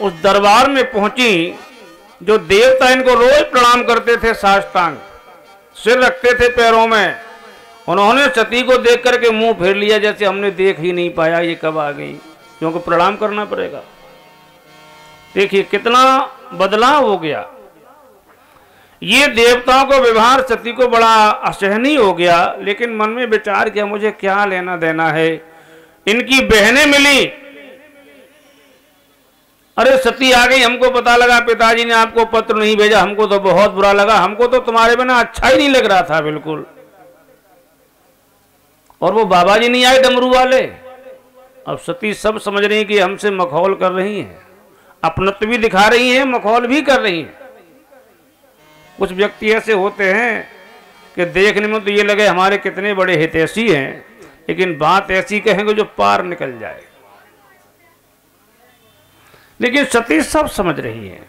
उस दरबार में पहुंची, जो देवता इनको रोज प्रणाम करते थे, साष्टांग सिर रखते थे पैरों में, उन्होंने सती को देख करके मुंह फेर लिया, जैसे हमने देख ही नहीं पाया ये कब आ गई, क्योंकि प्रणाम करना पड़ेगा। देखिए कितना बदलाव हो गया। ये देवताओं को व्यवहार सती को बड़ा असहनीय हो गया, लेकिन मन में विचार किया मुझे क्या लेना देना है। इनकी बहनें मिली, अरे सती आ गई, हमको पता लगा पिताजी ने आपको पत्र नहीं भेजा, हमको तो बहुत बुरा लगा, हमको तो तुम्हारे बिना अच्छा ही नहीं लग रहा था बिल्कुल। और वो बाबा जी नहीं आए डमरू वाले। अब सती सब समझ रही कि हमसे मखौल कर रही हैं, अपनत्व भी दिखा रही हैं, मखौल भी कर रही हैं। कुछ व्यक्ति ऐसे होते हैं कि देखने में तो ये लगे हमारे कितने बड़े हितैषी हैं, लेकिन बात ऐसी कहेंगे जो पार निकल जाए। लेकिन सती सब समझ रही है।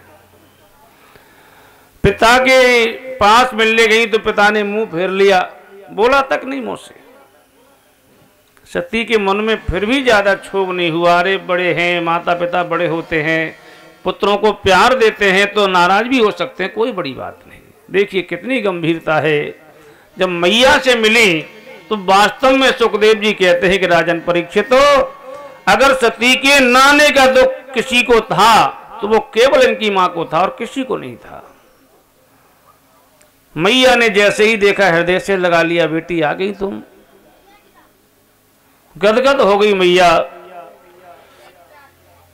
पिता के पास मिलने गई तो पिता ने मुंह फेर लिया, बोला तक नहीं मुंह से। सती के मन में फिर भी ज्यादा क्षोभ नहीं हुआ। अरे बड़े हैं, माता पिता बड़े होते हैं, पुत्रों को प्यार देते हैं तो नाराज भी हो सकते हैं, कोई बड़ी बात नहीं। देखिए कितनी गंभीरता है। जब मैया से मिली तो वास्तव में सुखदेव जी कहते हैं कि राजन परीक्षित, अगर सती के नाने का दुख किसी को था तो वो केवल इनकी मां को था और किसी को नहीं था। मैया ने जैसे ही देखा हृदय से लगा लिया, बेटी आ गई तुम। गदगद हो गई मैया।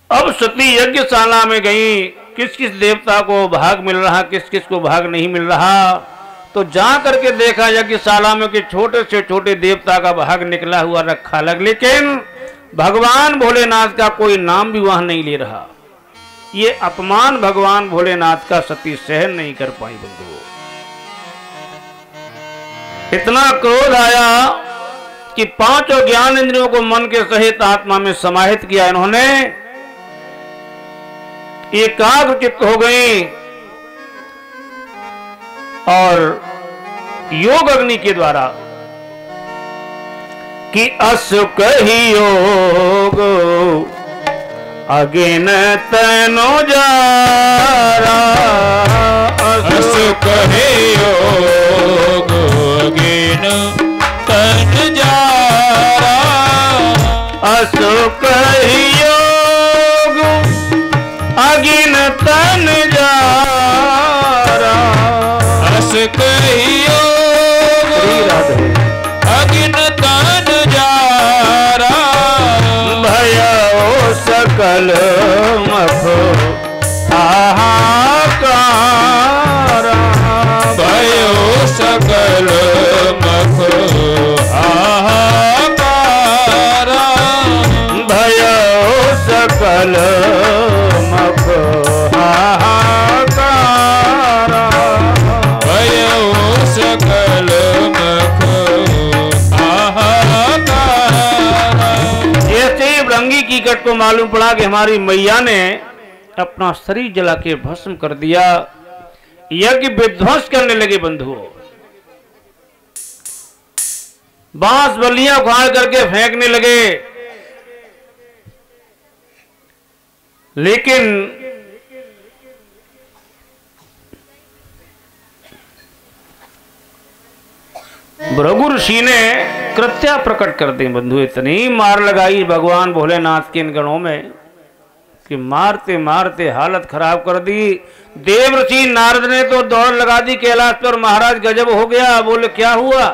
अब सती यज्ञशाला में गई, किस किस देवता को भाग मिल रहा, किस किस को भाग नहीं मिल रहा। तो जा करके देखा यज्ञशाला में कि छोटे से छोटे देवता का भाग निकला हुआ रखा लग, लेकिन भगवान भोलेनाथ का कोई नाम भी वहां नहीं ले रहा। ये अपमान भगवान भोलेनाथ का सती सहन नहीं कर पाई बंधुओं। इतना क्रोध आया कि पांचों ज्ञान इंद्रियों को मन के सहित आत्मा में समाहित किया इन्होंने, एकाग्र चित्त हो गई और योग अग्नि के द्वारा कि असु कही योग अगिन तनो जारा, असु कही योग अगिन तन जारा, असु कही योग अगिन तन जारा, असु कही योग अगिन तन जारा, भयो सकल मखो हाहाकारा, भयो सकल मखो हाहाकारा, भयो सकल मखो हाहाकारा, भयो सकल मखो हाहाकारा। ऐसे रंगी की कट को मालूम पड़ा कि हमारी मैया ने अपना शरीर जला के भस्म कर दिया। यज्ञ विध्वंस करने लगे बंधुओं, बांस बल्लियां उखाड़ करके फेंकने लगे। लेकिन भृगु ऋषि ने कृत्या प्रकट कर दी बंधु। इतनी मार लगाई भगवान भोलेनाथ के इन गणों में कि मारते मारते हालत खराब कर दी। देव ऋषि नारद ने तो दौड़ लगा दी कैलाश पर। महाराज गजब हो गया। बोले क्या हुआ?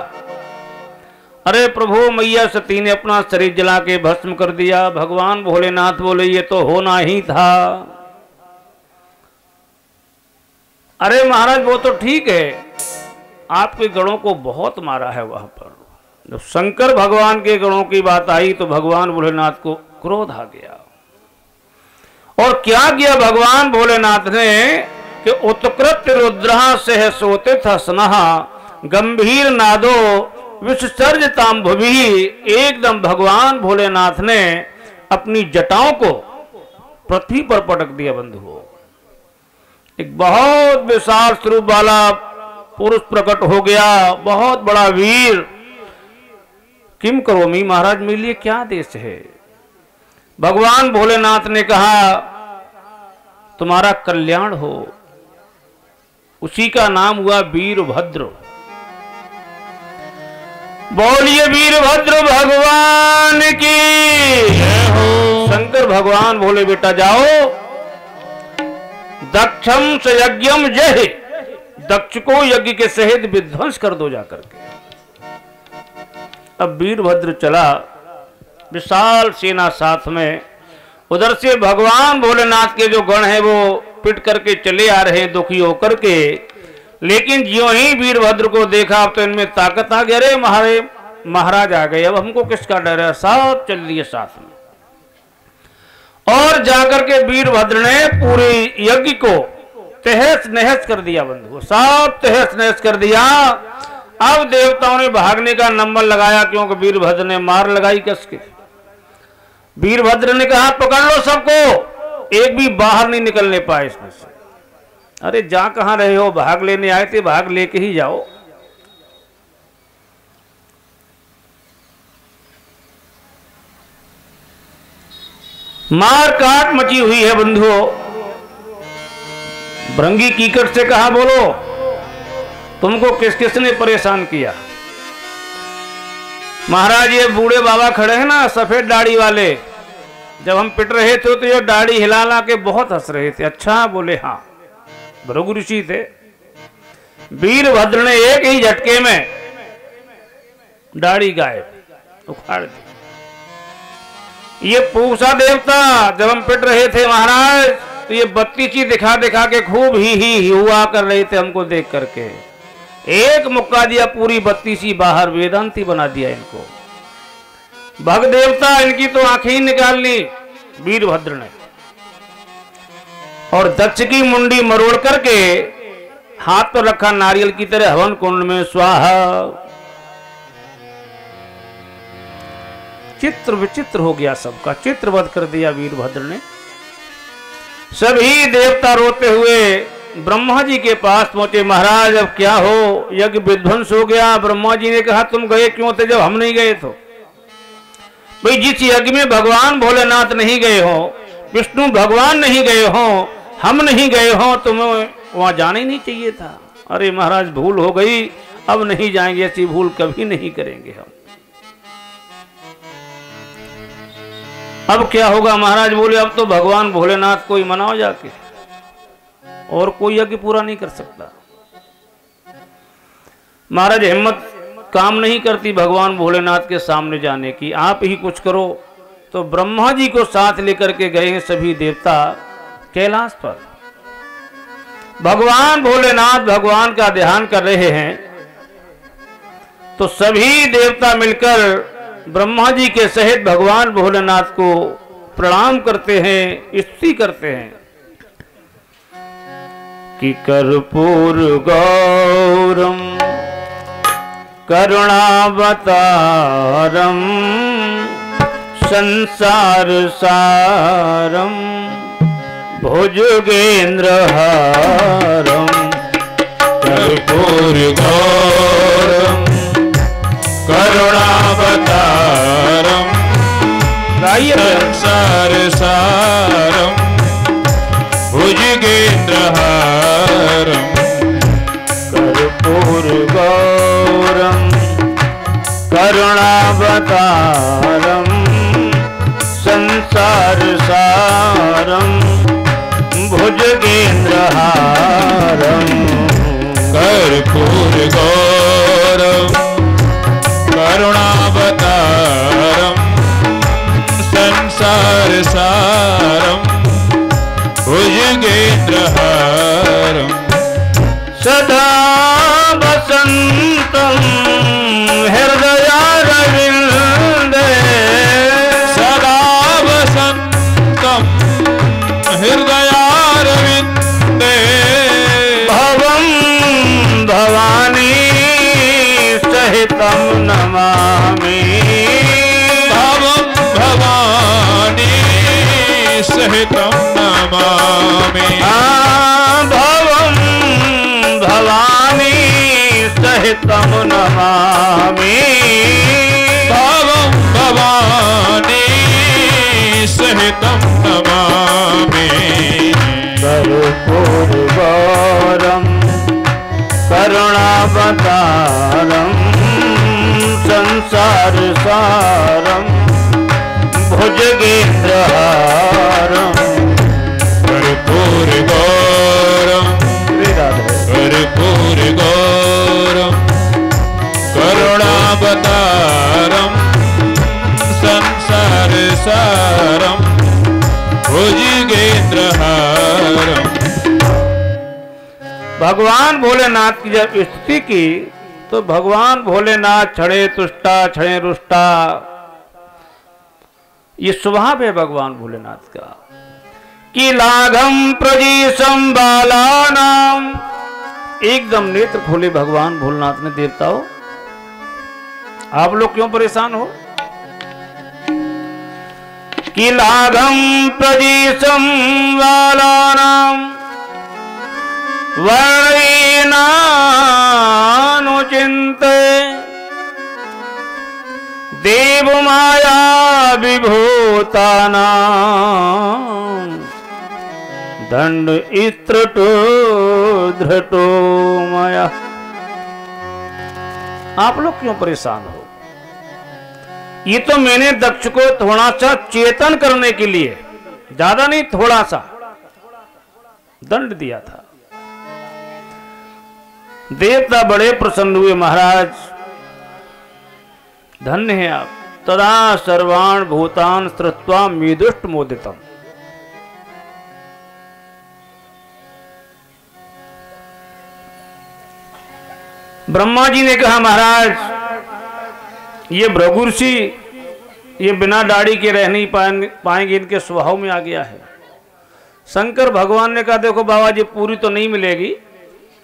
अरे प्रभु मैया सती ने अपना शरीर जला के भस्म कर दिया। भगवान भोलेनाथ बोले ये तो होना ही था। अरे महाराज वो तो ठीक है, आपके गणों को बहुत मारा है वहां पर। जब शंकर भगवान के गणों की बात आई तो भगवान भोलेनाथ को क्रोध आ गया। और क्या किया भगवान भोलेनाथ ने कि उत्कृत रुद्रहा सह सोते था स्नहा गंभीर नादो विसर्ज तांभुवि। एकदम भगवान भोलेनाथ ने अपनी जटाओं को पृथ्वी पर पटक दिया बंधुओं। एक बहुत विशाल स्वरूप वाला पुरुष प्रकट हो गया, बहुत बड़ा वीर। किम करोमि महाराज, मेरे लिए क्या देश है? भगवान भोलेनाथ ने कहा तुम्हारा कल्याण हो। उसी का नाम हुआ वीरभद्र। बोलिए वीरभद्र भगवान की जय हो। शंकर भगवान बोले बेटा जाओ, दक्षम से यज्ञम जय, दक्ष को यज्ञ के सहित विध्वंस कर दो जाकर के। अब वीरभद्र चला, विशाल सेना साथ में। उधर से भगवान भोलेनाथ के जो गण हैं वो पिट करके चले आ रहे हैं दुखी होकर के। लेकिन ज्यों ही वीरभद्र को देखा अब तो इनमें ताकत आ गई। अरे महाराज आ गए, अब हमको किसका डर है, सब चल लिए साथ में। और जाकर के वीरभद्र ने पूरे यज्ञ को तहस नहस कर दिया बंधु, सब तहस नहस कर दिया। अब देवताओं ने भागने का नंबर लगाया, क्योंकि वीरभद्र ने मार लगाई कस के। वीरभद्र ने कहा पकड़ लो सबको, एक भी बाहर नहीं निकलने पाए इसमें से। अरे जा कहां रहे हो, भाग लेने आए थे, भाग लेके ही जाओ। मार काट मची हुई है बंधुओं। भृंगी कीकट से कहा बोलो तुमको किस किसने परेशान किया। महाराज ये बूढ़े बाबा खड़े हैं ना सफेद दाढ़ी वाले, जब हम पिट रहे थे तो ये दाढ़ी हिला के बहुत हंस रहे थे। अच्छा बोले हाँ, भृगु ऋषि थे। वीरभद्र ने एक ही झटके में दाढ़ी गायब उखाड़ दी। ये पूषा देवता जब हम पिट रहे थे महाराज तो ये बत्तीसी दिखा दिखा के खूब ही हुआ कर रहे थे हमको देख करके। एक मुक्का दिया, पूरी बत्तीसी बाहर वेदांती बना दिया इनको। भग देवता इनकी तो आंखें ही निकाल ली वीरभद्र ने, और दक्ष की मुंडी मरोड़ करके हाथ पर रखा नारियल की तरह हवन कुंड में स्वाहा। चित्र विचित्र हो गया, सबका चित्रवध कर दिया वीरभद्र ने। सभी देवता रोते हुए ब्रह्मा जी के पास पहुंचे। महाराज अब क्या हो, यज्ञ विध्वंस हो गया। ब्रह्मा जी ने कहा तुम गए क्यों थे जब हम नहीं गए तो। भाई जिस यज्ञ में भगवान भोलेनाथ नहीं गए हो, विष्णु भगवान नहीं गए हो, हम नहीं गए हो, तुम्हें वहां जाना ही नहीं चाहिए था। अरे महाराज भूल हो गई, अब नहीं जाएंगे, ऐसी भूल कभी नहीं करेंगे हम। अब क्या होगा महाराज बोले अब तो भगवान भोलेनाथ को ही मनाओ जाके, और कोई यज्ञ पूरा नहीं कर सकता। महाराज हिम्मत काम नहीं करती भगवान भोलेनाथ के सामने जाने की, आप ही कुछ करो। तो ब्रह्मा जी को साथ लेकर के गए हैं सभी देवता कैलाश पर। भगवान भोलेनाथ भगवान का ध्यान कर रहे हैं, तो सभी देवता मिलकर ब्रह्मा जी के सहित भगवान भोलेनाथ को प्रणाम करते हैं, स्तुति करते हैं कि कर्पूर गौरम करुणावतारम संसार सारम भुजगेंद्र हारम। कर्पूर गौरम करुणावतारम संसार सारम भुजगेंद्रहारम। कर्पूर गौरम करुणावतारम संसार सारम भुजगेंद्रहारम। कर्पूर गौरम करुणावतारम संसार सारम भुजगेंद्रहारम। सदा वसंतम हृदयारविंदे सदा वसंतम हृदयारविंदे भवं भवानी सहितं नमामि। भवं भवानी सहितं नमामि। भवं भवानी सहितं नमामि। भवं भवानी सहितं नमामि। संसार सारम भुजगेन्द्रहारम कर्पूर गौरम कर्पूर गौरम करुणावतारम संसार सारम भुजगेन्द्रहारम। भगवान भोलेनाथ की जब स्तुति की तो भगवान भोलेनाथ क्षणे तुष्टा क्षणे रुष्टा, ये स्वभाव है भगवान भोलेनाथ का। कि लाघम प्रजीशम बालानाम, एकदम नेत्र खोले भगवान भोलेनाथ ने देवताओं। आप लोग क्यों परेशान हो? कि लाघम प्रजीशम बालानाम वर्णीनानुचिन्ते देव माया विभूतानां दंड इत्रटो धृतो माया। आप लोग क्यों परेशान हो? ये तो मैंने दक्ष को थोड़ा सा चेतन करने के लिए, ज्यादा नहीं थोड़ा सा दंड दिया था। देवता बड़े प्रसन्न हुए, महाराज धन्य है आप। तदा सर्वान् भूतान् श्रुत्वा मीदुष्ट मोदितम। ब्रह्मा जी ने कहा महाराज ये भृगु ऋषि ये बिना दाढ़ी के रह नहीं पाएंगे, इनके स्वभाव में आ गया है। शंकर भगवान ने कहा देखो बाबा जी पूरी तो नहीं मिलेगी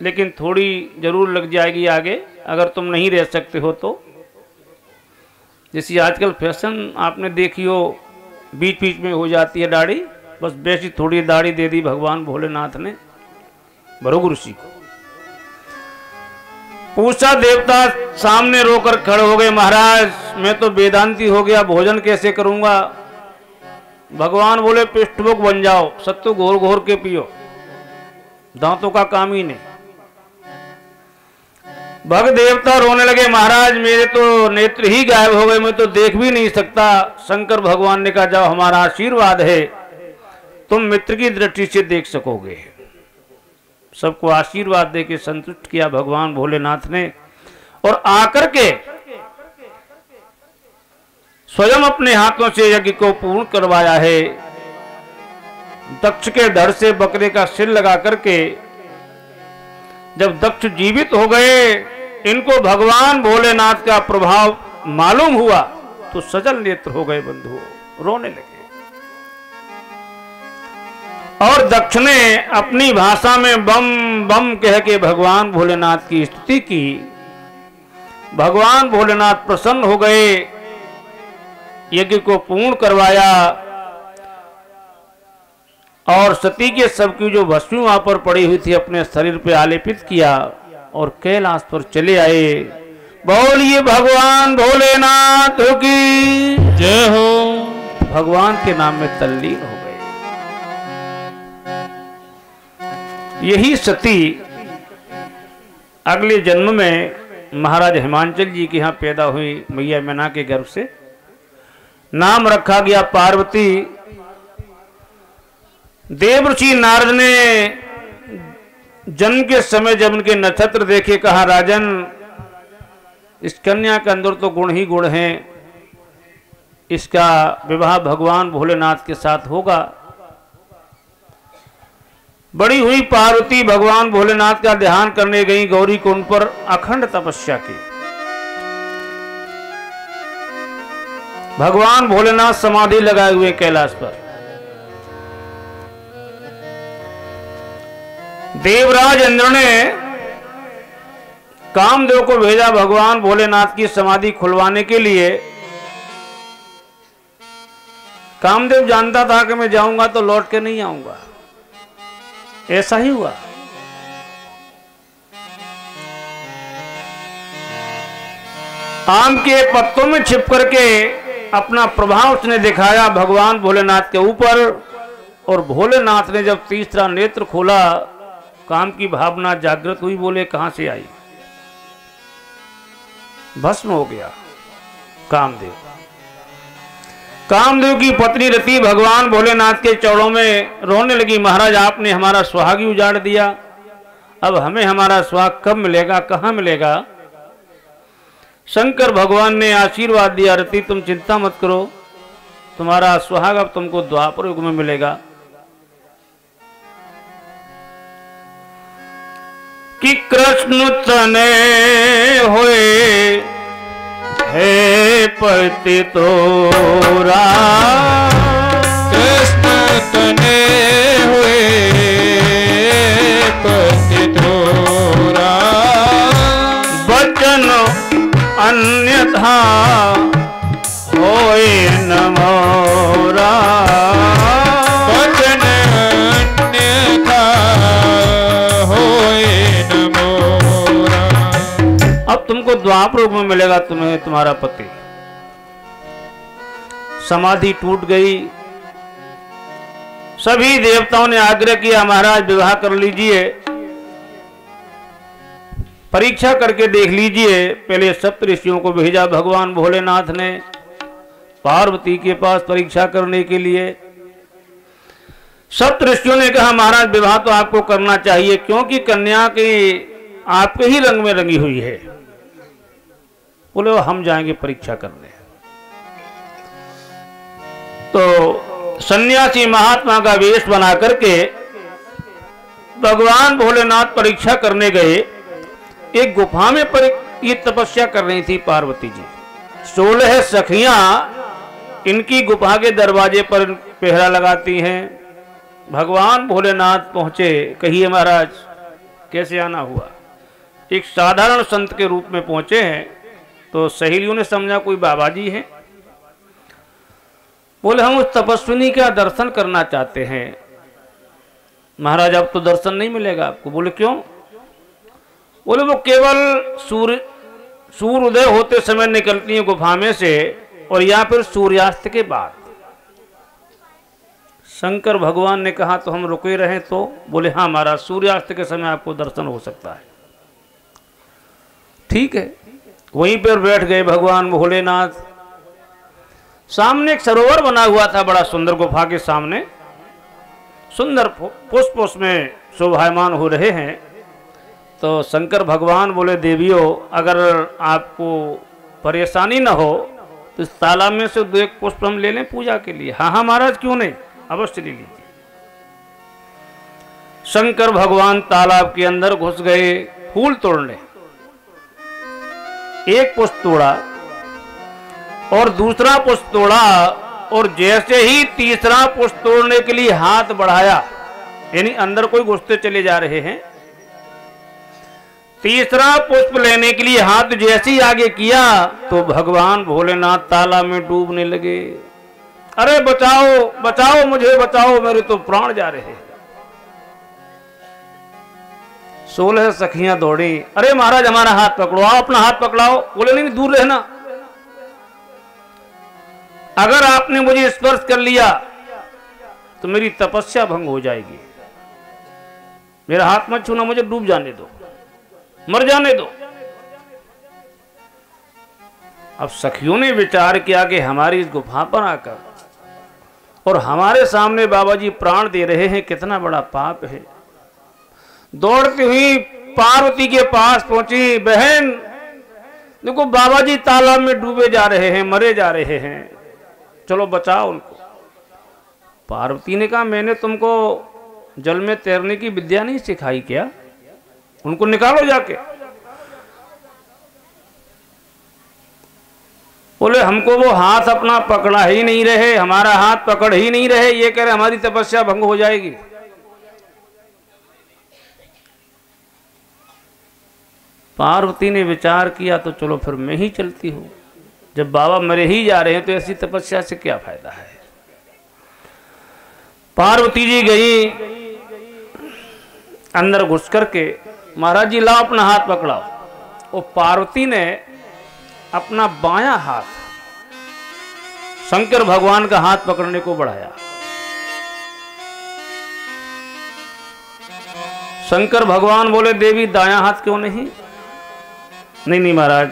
लेकिन थोड़ी जरूर लग जाएगी आगे, अगर तुम नहीं रह सकते हो तो। जैसी आजकल फैशन आपने देखी हो, बीच बीच में हो जाती है दाढ़ी, बस वैसी थोड़ी दाढ़ी दे दी भगवान भोलेनाथ ने भृगु ऋषि को। पूछा देवता सामने रोकर खड़े हो गए, महाराज मैं तो वेदांती हो गया, भोजन कैसे करूंगा? भगवान बोले पृष्ठभुक बन जाओ, सत्तू घोर घोर के पियो, दांतों का काम ही नहीं। भग देवता रोने लगे, महाराज मेरे तो नेत्र ही गायब हो गए, मैं तो देख भी नहीं सकता। शंकर भगवान ने कहा जाओ हमारा आशीर्वाद है, तुम मित्र की दृष्टि से देख सकोगे। सबको आशीर्वाद देके संतुष्ट किया भगवान भोलेनाथ ने, और आकर के स्वयं अपने हाथों से यज्ञ को पूर्ण करवाया है। दक्ष के धड़ से बकरे का सिर लगा करके जब दक्ष जीवित हो गए, इनको भगवान भोलेनाथ का प्रभाव मालूम हुआ तो सजल नेत्र हो गए बंधुओं, रोने लगे। और दक्ष ने अपनी भाषा में बम बम कह के भगवान भोलेनाथ की स्तुति की। भगवान भोलेनाथ प्रसन्न हो गए, यज्ञ को पूर्ण करवाया और सती के सबकी जो वस्तु वहां पर पड़ी हुई थी अपने शरीर पे आलेपित किया और कैलाश पर चले आए। बोलिए भगवान भोलेनाथ की जय हो। भगवान के नाम में तल्लीन हो गए। यही सती अगले जन्म में महाराज हिमांचल जी के यहाँ पैदा हुई, मैया मैना के गर्भ से। नाम रखा गया पार्वती। देवर्षि नारद ने जन्म के समय जब उनके नक्षत्र देखे, कहा राजन इस कन्या के अंदर तो गुण ही गुण हैं, इसका विवाह भगवान भोलेनाथ के साथ होगा। बड़ी हुई पार्वती भगवान भोलेनाथ का ध्यान करने गई, गौरी कुंड पर अखंड तपस्या की। भगवान भोलेनाथ समाधि लगाए हुए कैलाश पर। देवराज इंद्र ने कामदेव को भेजा भगवान भोलेनाथ की समाधि खुलवाने के लिए। कामदेव जानता था कि मैं जाऊंगा तो लौट के नहीं आऊंगा, ऐसा ही हुआ। आम के पत्तों में छिप करके अपना प्रभाव उसने दिखाया भगवान भोलेनाथ के ऊपर, और भोलेनाथ ने जब तीसरा नेत्र खोला, काम की भावना जागृत हुई। बोले कहां से आई? भस्म हो गया। कामदेव। कामदेव की पत्नी रति भगवान भोलेनाथ के चरणों में रोने लगी, महाराज आपने हमारा सुहाग ही उजाड़ दिया, अब हमें हमारा सुहाग कब मिलेगा, कहाँ मिलेगा। शंकर भगवान ने आशीर्वाद दिया, रति तुम चिंता मत करो, तुम्हारा सुहाग अब तुमको द्वापर युग में मिलेगा। कि कृष्ण तने होए हे पति तोरा, कृष्ण तने हुए पति तोरा, वचन अन्यथा होए न मोरा, वचन अन्यथा होए न मोरा। अब तुमको द्वापर युग में मिलेगा तुम्हें तुम्हारा पति। समाधि टूट गई। सभी देवताओं ने आग्रह किया, महाराज विवाह कर लीजिए, परीक्षा करके देख लीजिए। पहले सप्त ऋषियों को भेजा भगवान भोलेनाथ ने पार्वती के पास परीक्षा करने के लिए। सप्त ऋषियों ने कहा, महाराज विवाह तो आपको करना चाहिए, क्योंकि कन्या की आपके ही रंग में रंगी हुई है। बोले हम जाएंगे परीक्षा करने। तो सन्यासी महात्मा का वेश बना करके भगवान भोलेनाथ परीक्षा करने गए। एक गुफा में ये तपस्या कर रही थी पार्वती जी। 16 सखियां इनकी गुफा के दरवाजे पर पहरा लगाती हैं। भगवान भोलेनाथ पहुंचे, कहिए महाराज कैसे आना हुआ। एक साधारण संत के रूप में पहुंचे हैं, तो सहेलियों ने समझा कोई बाबा जी हैं। बोले हम उस तपस्विनी का दर्शन करना चाहते हैं। महाराज अब तो दर्शन नहीं मिलेगा आपको। बोले क्यों। बोले वो केवल सूर्योदय होते समय निकलती है गुफा में से, और या फिर सूर्यास्त के बाद। शंकर भगवान ने कहा तो हम रुके रहें तो। बोले हाँ महाराज सूर्यास्त के समय आपको दर्शन हो सकता है। ठीक है, वहीं पर बैठ गए भगवान भोलेनाथ। सामने एक सरोवर बना हुआ था बड़ा सुंदर, गुफा के सामने सुंदर पुष्प उसमें शोभायमान हो रहे हैं। तो शंकर भगवान बोले देवियों अगर आपको परेशानी न हो तो इस तालाब में से 2 पुष्प हम ले लें पूजा के लिए। हाँ हाँ महाराज क्यों नहीं, अवश्य ले लीजिए। शंकर भगवान तालाब के अंदर घुस गए फूल तोड़ने। एक पुष्प तोड़ा और दूसरा पुष्प तोड़ा, और जैसे ही तीसरा पुष्प तोड़ने के लिए हाथ बढ़ाया, यानी अंदर कोई घुसते चले जा रहे हैं, तीसरा पुष्प लेने के लिए हाथ जैसे ही आगे किया तो भगवान भोलेनाथ तालाब में डूबने लगे। अरे बचाओ बचाओ मुझे बचाओ, मेरे तो प्राण जा रहे हैं। 16 सखियां दौड़ी, अरे महाराज हमारा हाथ पकड़ो, आओ अपना हाथ पकड़ाओ। बोले नहीं दूर रहना, अगर आपने मुझे स्पर्श कर लिया तो मेरी तपस्या भंग हो जाएगी। मेरा हाथ मत छूना, मुझे डूब जाने दो, मर जाने दो। अब सखियों ने विचार किया कि हमारी इस गुफा पर आकर और हमारे सामने बाबा जी प्राण दे रहे हैं, कितना बड़ा पाप है। दौड़ती हुई पार्वती के पास पहुंची, बहन देखो बाबा जी तालाब में डूबे जा रहे हैं, मरे जा रहे हैं, चलो बचाओ उनको। पार्वती ने कहा मैंने तुमको जल में तैरने की विद्या नहीं सिखाई क्या, उनको निकालो जाके। बोले हमको वो हाथ अपना पकड़ा ही नहीं रहे, हमारा हाथ पकड़ ही नहीं रहे, ये कह रहे हमारी तपस्या भंग हो जाएगी। पार्वती ने विचार किया तो चलो फिर मैं ही चलती हूं, जब बाबा मरे ही जा रहे हैं तो ऐसी तपस्या से क्या फायदा है। पार्वती जी गई अंदर घुस करके, महाराज जी लाओ अपना हाथ पकड़ाओ। और पार्वती ने अपना बायां हाथ शंकर भगवान का हाथ पकड़ने को बढ़ाया। शंकर भगवान बोले देवी दायां हाथ क्यों नहीं। नहीं नहीं महाराज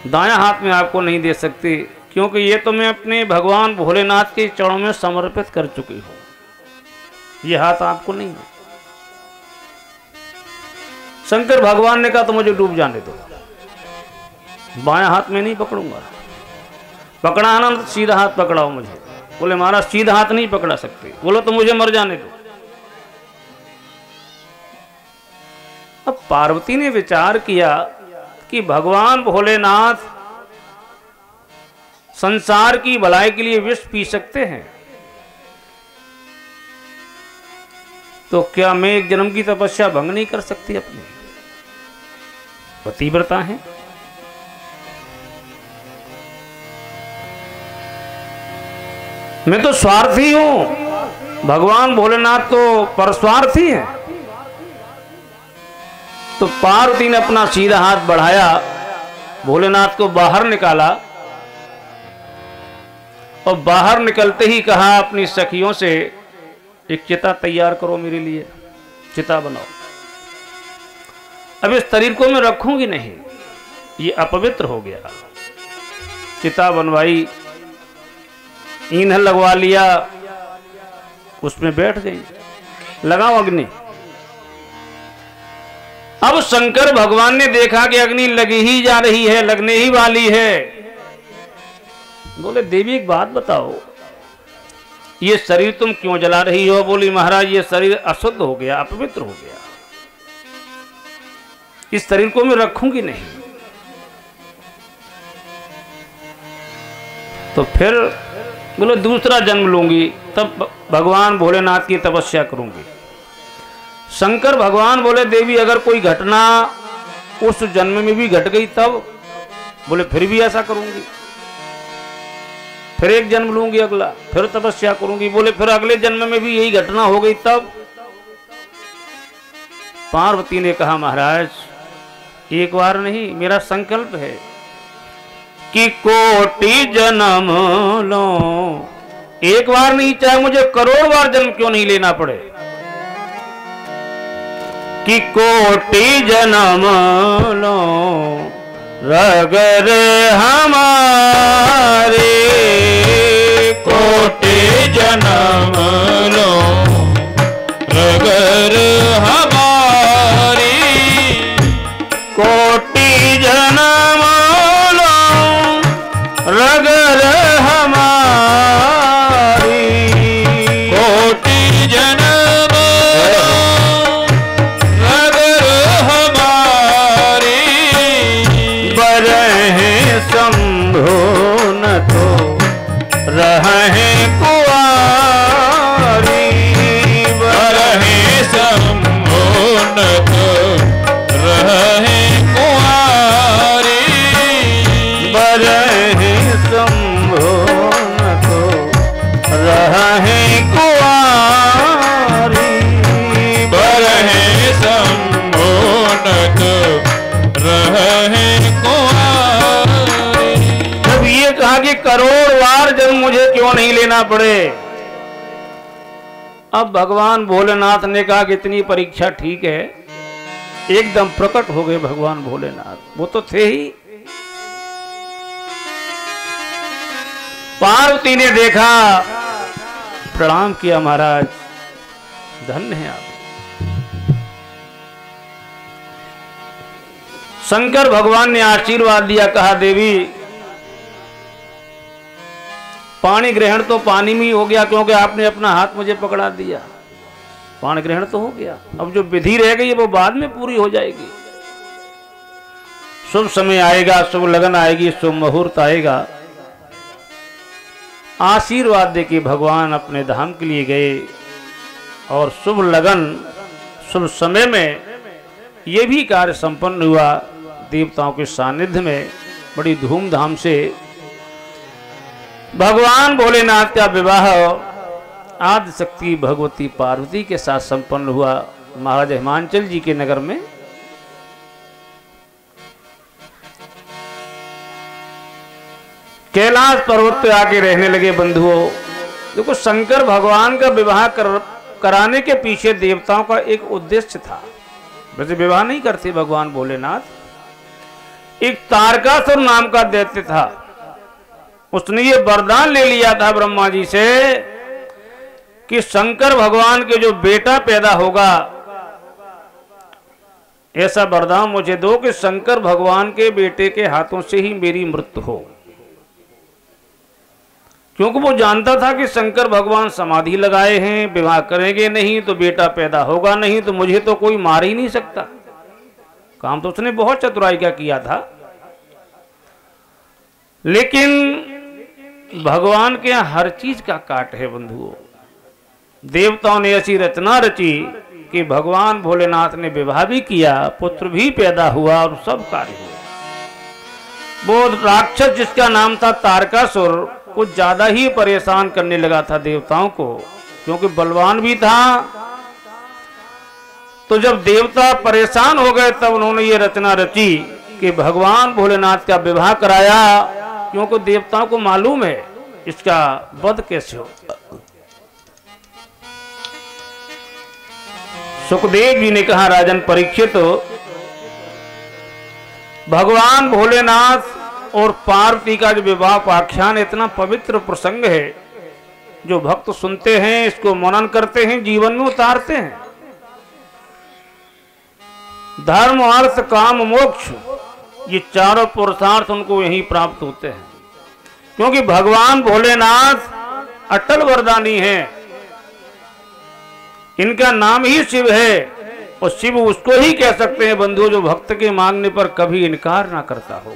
दायां हाथ में आपको नहीं दे सकती, क्योंकि ये तो मैं अपने भगवान भोलेनाथ के चरणों में समर्पित कर चुकी हूं। ये हाथ आपको नहीं है। शंकर भगवान ने कहा तो मुझे डूब जाने दो, बायां हाथ में नहीं पकड़ूंगा। पकड़ा आनंद, सीधा हाथ पकड़ाओ मुझे। बोले महाराज सीधा हाथ नहीं पकड़ा सकते। बोलो तो मुझे मर जाने दो। अब पार्वती ने विचार किया कि भगवान भोलेनाथ संसार की भलाई के लिए विष पी सकते हैं, तो क्या मैं एक जन्म की तपस्या भंग नहीं कर सकती? अपनी पतिव्रता है। मैं तो स्वार्थी हूं, भगवान भोलेनाथ तो परस्वार्थी हैं। तो पार्वती ने अपना सीधा हाथ बढ़ाया, भोलेनाथ को बाहर निकाला और बाहर निकलते ही कहा अपनी सखियों से, एक चिता तैयार करो मेरे लिए, चिता बनाओ। अब इस शरीर को मैं रखूंगी नहीं, ये अपवित्र हो गया। चिता बनवाई, ईंधन लगवा लिया, उसमें बैठ गई, लगाओ अग्नि। अब शंकर भगवान ने देखा कि अग्नि लगी ही जा रही है, लगने ही वाली है। बोले देवी एक बात बताओ, ये शरीर तुम क्यों जला रही हो? बोली महाराज ये शरीर अशुद्ध हो गया, अपवित्र हो गया, इस शरीर को मैं रखूंगी नहीं। तो फिर बोले दूसरा जन्म लूंगी, तब भगवान भोलेनाथ की तपस्या करूंगी। शंकर भगवान बोले देवी अगर कोई घटना उस जन्म में भी घट गई तब? बोले फिर भी ऐसा करूंगी, फिर एक जन्म लूंगी अगला, फिर तपस्या करूंगी। बोले फिर अगले जन्म में भी यही घटना हो गई तब? पार्वती ने कहा महाराज एक बार नहीं, मेरा संकल्प है कि कोटि जन्म लो, एक बार नहीं, चाहे मुझे करोड़ बार जन्म क्यों नहीं लेना पड़े, कि कोटि जन्म लो रगर हमारे, कोटि जन्म लो रगर हमारी, कोटि जन्म लो रगर हमारी, कोटि जन्म लो रगर हमारी, बरहे शंभो न तो रहे कुआरी, रहे शंभो न तो रहे कुआरी, बरहे शंभो न तो रहे कुआरी, बरहे शंभो न तो रहे कुआरी। जब ये कहा कि करोड़ बार जन्म मुझे क्यों नहीं लेना पड़े, अब भगवान भोलेनाथ ने कहा कि इतनी परीक्षा ठीक है। एकदम प्रकट हो गए भगवान भोलेनाथ, वो तो थे ही। पार्वती ने देखा, प्रणाम किया, महाराज धन्य है आप। शंकर भगवान ने आशीर्वाद दिया, कहा देवी पानी ग्रहण तो पानी में ही हो गया, क्योंकि आपने अपना हाथ मुझे पकड़ा दिया, पानी ग्रहण तो हो गया। अब जो विधि रह गई है वो बाद में पूरी हो जाएगी। शुभ समय आएगा, शुभ लगन आएगी, शुभ मुहूर्त आएगा। आशीर्वाद दे के भगवान अपने धाम के लिए गए और शुभ लगन शुभ समय में ये भी कार्य संपन्न हुआ। देवताओं के सानिध्य में बड़ी धूमधाम से भगवान भोलेनाथ का विवाह आदि शक्ति भगवती पार्वती के साथ संपन्न हुआ महाराज हिमांचल जी के नगर में। कैलाश पर्वत पे आके रहने लगे बंधुओं। देखो शंकर भगवान का विवाह कराने के पीछे देवताओं का एक उद्देश्य था। वैसे विवाह नहीं करते भगवान भोलेनाथ, एक तारकासुर नाम का दैत्य था, उसने ये वरदान ले लिया था ब्रह्मा जी से कि शंकर भगवान के जो बेटा पैदा होगा, ऐसा वरदान मुझे दो कि शंकर भगवान के बेटे के हाथों से ही मेरी मृत्यु हो। क्योंकि वो जानता था कि शंकर भगवान समाधि लगाए हैं, विवाह करेंगे नहीं तो बेटा पैदा होगा नहीं, तो मुझे तो कोई मार ही नहीं सकता। काम तो उसने बहुत चतुराई का किया था, लेकिन भगवान के यहाँ हर चीज का काट है बंधुओं। देवताओं ने ऐसी रचना रची कि भगवान भोलेनाथ ने विवाह भी किया, पुत्र भी पैदा हुआ और सब कार्य हुआ। वो राक्षस जिसका नाम था तारकासुर कुछ ज्यादा ही परेशान करने लगा था देवताओं को, क्योंकि बलवान भी था। तो जब देवता परेशान हो गए तब उन्होंने ये रचना रची कि भगवान भोलेनाथ का विवाह कराया, क्योंकि देवताओं को मालूम है इसका वध कैसे हो। सुखदेव जी ने कहा, राजन परीक्षित, भगवान भोलेनाथ और पार्वती का जो विवाह का आख्यान इतना पवित्र प्रसंग है, जो भक्त सुनते हैं, इसको मनन करते हैं, जीवन में उतारते हैं। धर्म अर्थ काम मोक्ष ये चारों पुरुषार्थ उनको यही प्राप्त होते हैं, क्योंकि भगवान भोलेनाथ अटल वरदानी हैं। इनका नाम ही शिव है, और शिव उसको ही कह सकते हैं बंधु जो भक्त के मांगने पर कभी इनकार ना करता हो।